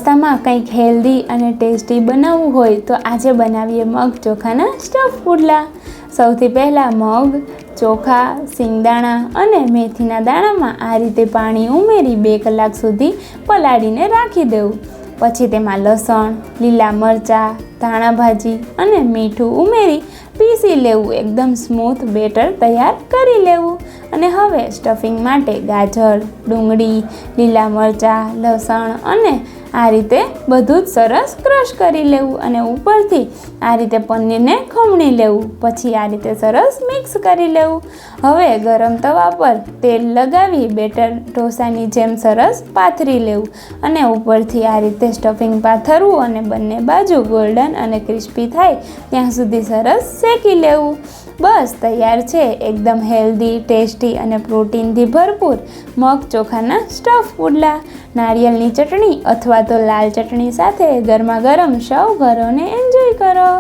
નાસ્તામાં કંઈક હેલ્ધી અને ટેસ્ટી બનાવવું હોય તો આજે બનાવીએ મગ ચોખાના સ્ટફ પુડલા। સૌથી પહેલાં મગ, ચોખા, સિંગદાણા અને મેથીના દાણામાં આ રીતે પાણી ઉમેરી 2 કલાક સુધી પલાળીને રાખી દેવું। પછી તેમાં લસણ, લીલા મરચાં, ધાણા ભાજી અને મીઠું ઉમેરી પીસી લેવું। એકદમ સ્મૂથ બેટર તૈયાર કરી લેવું। અને હવે સ્ટફિંગ માટે ગાજર, ડુંગળી, લીલા મરચાં, લસણ અને આ રીતે બધું જ સરસ ક્રશ કરી લેવું અને ઉપરથી આ રીતે પનીરને ખમણી લેવું। પછી આ રીતે સરસ મિક્સ કરી લેવું। હવે ગરમ તવા પર તેલ લગાવી બેટર ઢોસાની જેમ સરસ પાથરી લેવું અને ઉપરથી આ રીતે સ્ટફિંગ પાથરવું અને બંને બાજુ ગોલ્ડન અને ક્રિસ્પી થાય ત્યાં સુધી સરસ શેકી લેવું। બસ તૈયાર છે એકદમ હેલ્ધી, ટેસ્ટી અને પ્રોટીનથી ભરપૂર મગ ચોખાના સ્ટફ પુડલા। નારિયેળની ચટણી અથવા તો લાલ ચટણી સાથે ગરમા ગરમ સર્વ કરો અને એન્જોય કરો।